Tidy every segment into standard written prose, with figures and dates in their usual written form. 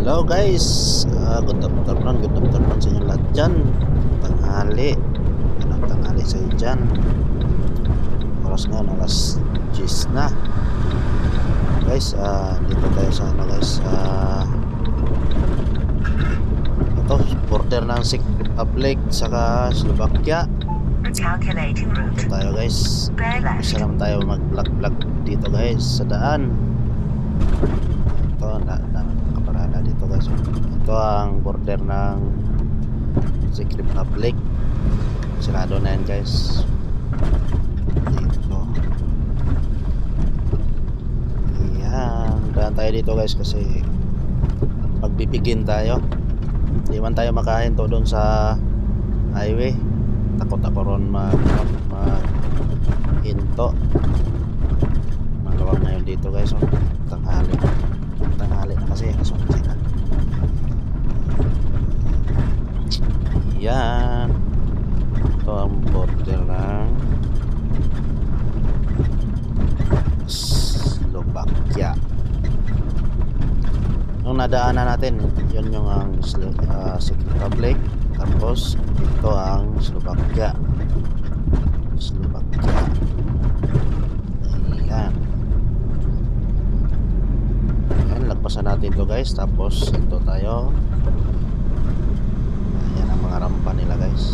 Hello guys, good afternoon sa inyo lahat dyan. Tanghali, tanghali sa inyo dyan. Oras ngayon, alas 10 na. Guys, dito tayo sa guys, ito, border ng Czech Republic saka Slovakia. Ito tayo guys, isa naman tayo mag-vlog dito guys sa daan. Ito, nakaparada dito guys. Ito ang border ng Czech Republic. Sarado na yan guys. Dito. Ayan, daan tayo dito guys kasi magbibigin tayo. Hindi man tayo makahinto doon sa highway. Takot ako ron hinto. Malawang na yun dito guys. Tanghali na kasi sila. Yan, ito ang border ng Slovakia. Yung nadaanan natin, yun yung ang Czech Republic. Tapos ito ang Slovakia. Ayan, lagpasan natin to guys. Tapos ito tayo. Ayan ang mga rampa nila guys.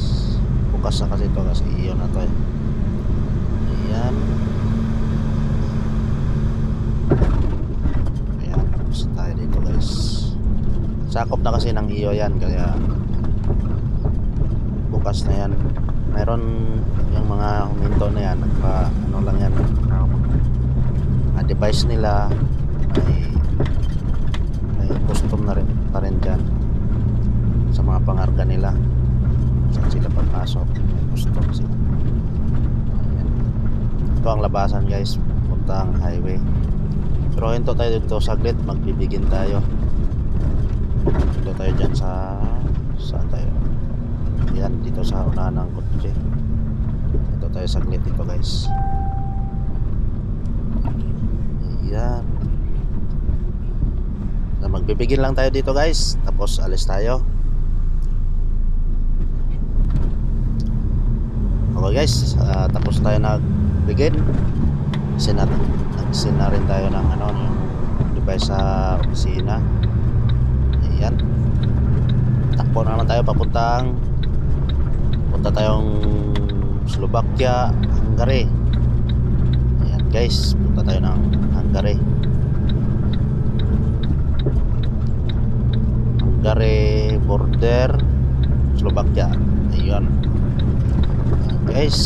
Bukas na kasi ito kasi iyon na to. Ayan. Ayan, tapos tayo dito guys. Sakop na kasi ng iyo yan, kaya bukas na yan. Mayroon yung mga huminto na yan, ano lang yan, device nila may custom na rin pa rin dyan sa mga pangarga nila, saan sila pagpasok, custom sila. Ayan. Ito ang labasan guys, puntang highway. Pero hinto tayo dito saglit, magbibigin tayo. Dito tayo dyan sa saan tayo. Yan, dito sa unahan ng kotse. Dito tayo saglit dito guys. Yan. So, magbibigin lang tayo dito guys. Tapos alis tayo. Okay guys, tapos tayo nagbigin. Nag-send na rin tayo ng yung device sa opisina. Ayan. Takbo na naman tayo punta tayong Slovakia, Hungary. Ayan guys, punta tayo ng Hungary. Border Slovakia. Ayun. Ayan guys.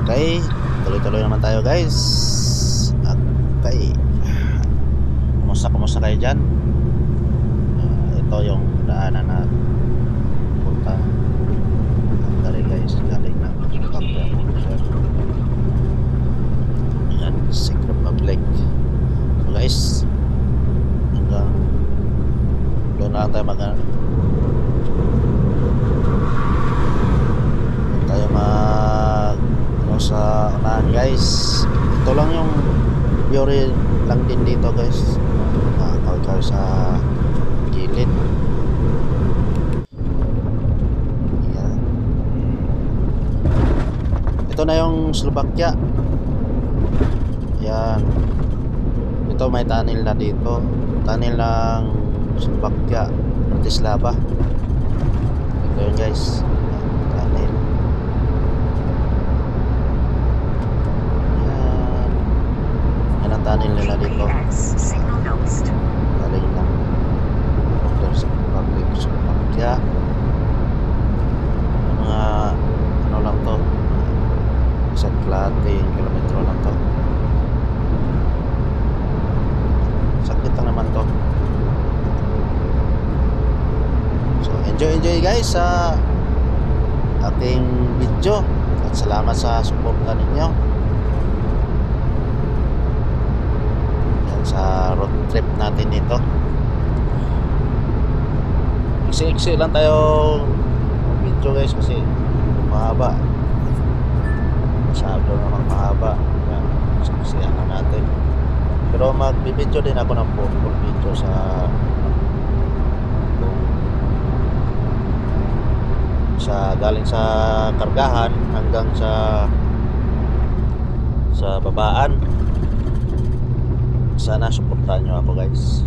Okay, tuloy-tuloy naman tayo guys. Okay. Kumusta kayo dyan? Ito yung daanan na punta Hungary guys, galing na Slovakia. Ayan, Czech Republic. So guys, hanggang doon na lang tayo sa unahan guys. Ito lang yung Fiore lang din dito guys. Kawal sa gilid. Ayan. Ito na yung Slovakia. Ayan. Ito may tunnel na dito. Tunnel ng Slovakia, Bratislava. Ito yun guys. Tunnel. Ayan. Yan ang tunnel nila dito. Galing ng Republic Slovakia. Mga lang to, isang kalahating kilometro lang to. Sakit lang naman to. So enjoy guys sa ating video at salamat sa suporta ninyo yan sa road trip natin ito. Iksi lang tayo video guys kasi mahaba, masyado naman mahaba. Yan, saksiyan na natin. Pero magbibideo din ako ng full video sa galing sa kargahan hanggang sa babaan. Sana suportahan nyo ako guys.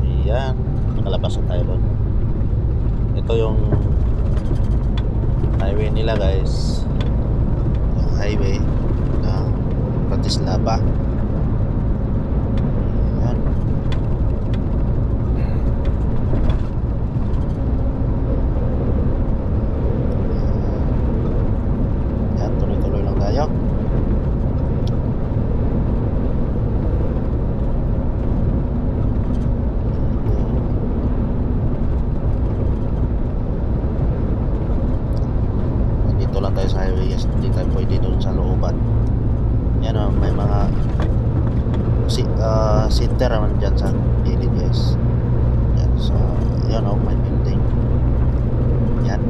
Ayan, nakalabas na tayo doon. Ito yung highway nila guys, yung highway ng Bratislava. Ayan. Ayan, tuloy-tuloy lang tayo. Lang tayo sa highway guys, hindi tayo pwede doon sa looban. Yan o, may mga center naman dyan sa gilid guys. Yan, so yan o, may building. Yan,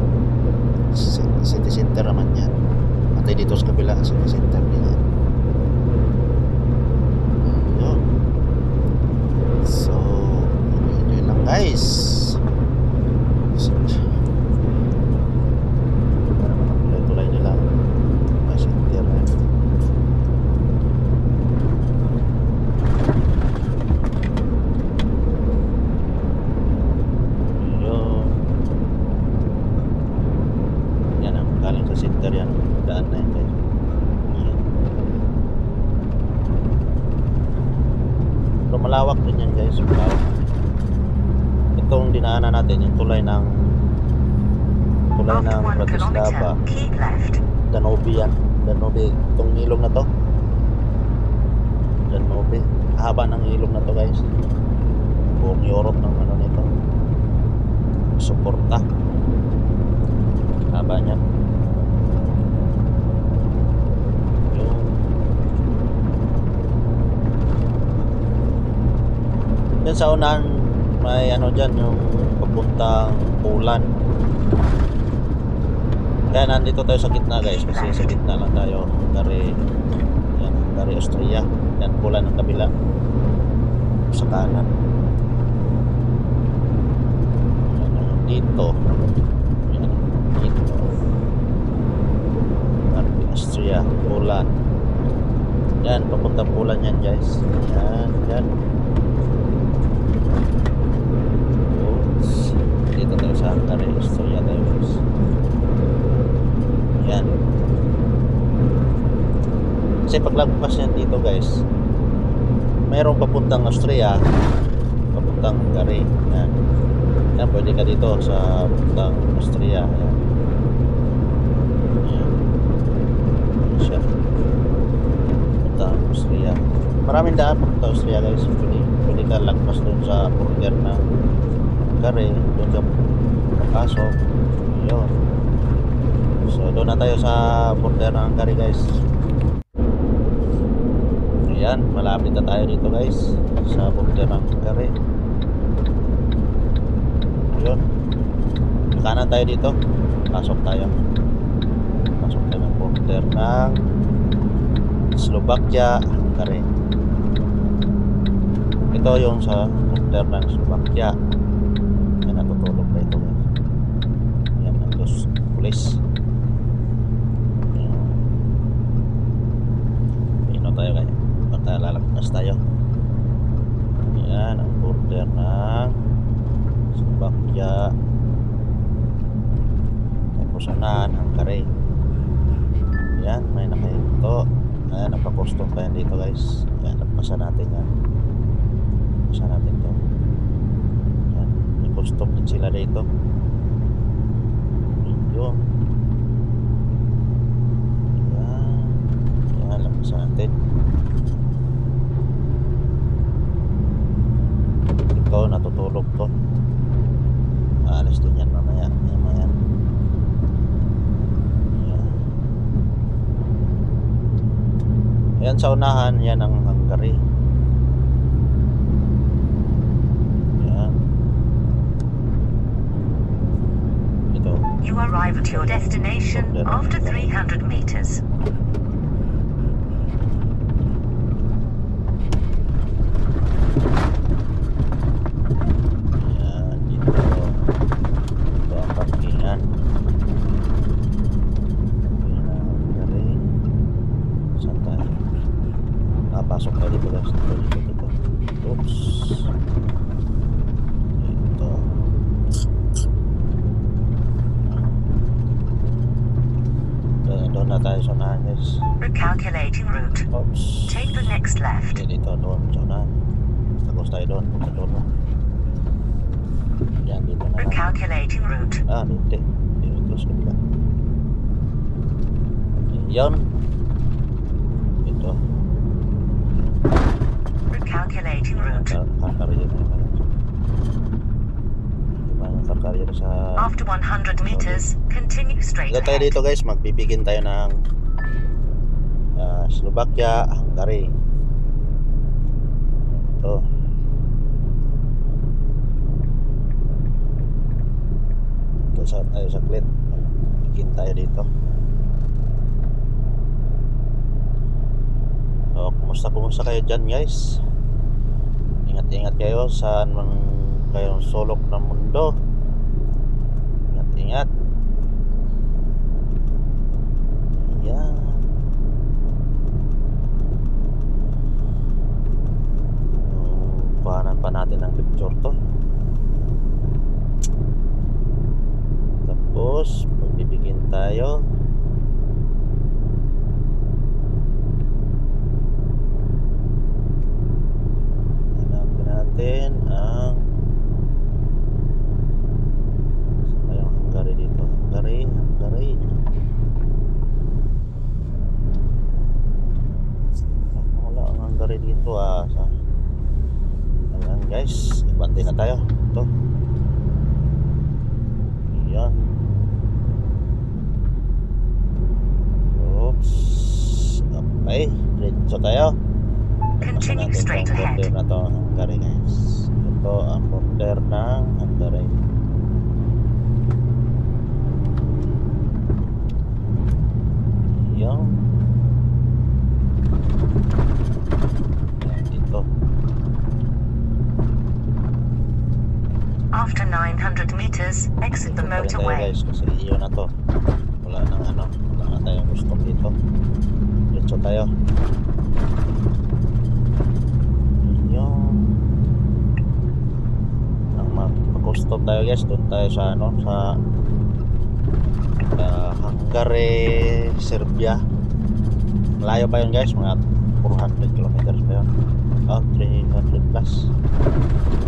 city center naman yan. Pati dito sa kabila, city center din yan. Yun. So yun lang guys. Sa center yan, daan na yun guys. Pero malawak din yan guys, malawak. Itong dinaanan natin, yung tulay ng Bratislava, Danube yan, Danube, itong ilog na to, Danube, haba ng ilog na to guys. Buong Europe ng ano nito, suporta, haba niyan. Yan sa unahan may ano dyan, yung papuntang Poland. Kaya nandito tayo sa gitna guys, kasi sa gitna lang tayo. Hungary, Austria. Yan, Poland ang kabila sa kanan. Yan, dito Hungary, Austria, Poland. Yan, papuntang Poland yan guys. Yan. Dito tayo sa Hungary, Austria tayo guys. Yan. Kasi paglagpas yan dito guys, mayroong papuntang Austria, papuntang Hungary. Yan. Yan, pwede ka dito sa papuntang Austria. Yan. Yan. Yan siya. Papuntang Austria. Maraming daan papuntang Austria guys. Pwede ka lagpas doon sa border ng Hungary, doon ka papasok. Yun. So doon na tayo sa border ng Hungary guys. Ayan, malapit na tayo dito guys sa border ng Hungary. Yun, kanan tayo dito, pasok tayo ng border ng Slovakia, Hungary. Ito yung sa border ng Slovakia. Yan, natutulog na ito guys. Yan, ang police. Ino tayo guys, baka lalagpas tayo. Yan ang border ng Slovakia, tapos unahan Hungary. Yan, may nakahinto. Ayan, nagpa-custom pa yan dito guys. Yan, nagpasa natin yan. Pasa natin to. Yan, may custom din sila dito. Yun. Yan, lapasa natin. Ito, natutulog to. Alis din yan mamaya. Yan. Yan sa unahan, yan ang Hungary. Yan. Ito. You arrive at your destination after 300 meters. guys. Dito. Oops. Ito. Doon na tayo sa unahan guys. Recalculating route. Oops. Take the next left. Dito, doon sa unahan. Tapos tayo doon. Punta doon. Yan, dito na lang. Recalculating route. Hindi. Dito sa kabila. Yan. Ito. Recalculating route. Karkarya na yun. Diba yung karkarya na sa... After 100 meters, continue straight Ito tayo ahead. dito guys. Magpipigin tayo ng Slovakia, Hungary. Ito. Ito sa tayo saglit. Pigin tayo dito. So, kumusta kayo dyan guys? Ingat kayo saan man kayong sulok ng mundo. Ingat. Ayan. Kuhanan pa natin ng picture to. Tapos magbibigin tayo. Natin ang saan yung Hungary dito? Hungary wala ang Hungary dito ayan guys, ibantay na tayo ito, ayan, oops, okay, diretso tayo. Continue straight ahead. Border na to ang Hungary guys. Ito ang border ng Hungary. Yan. Yan dito. After 900 meters, exit the Dito pa rin tayo motorway. guys kasi iyo na to. Wala na tayong gusto dito. Diretso tayo. Mag-stop tayo guys, doon tayo sa Hungary, Serbia. Malayo pa yun guys, mga 400 kilometers pa yun. 300 plus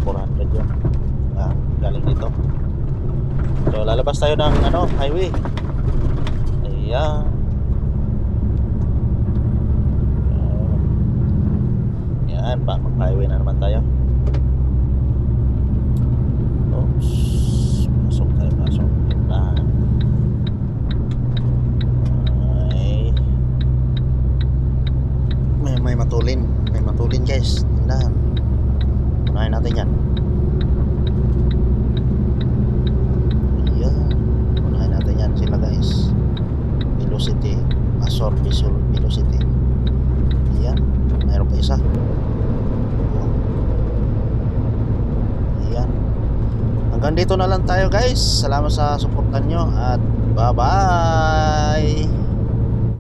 400 yun galing dito. So lalabas tayo ng highway. Ayan. Yan, mag-highway na naman tayo. Oops. Pasok. Tindahan. May matulin. May matulin guys. Tindahan. Unahin natin yan. Ayan. Unahin natin yan sila guys. Velocity. Azor Velocity. Ayan. Mayroon pa isa. Ayan. Hanggang dito na lang tayo guys. Salamat sa suportan nyo at bye bye.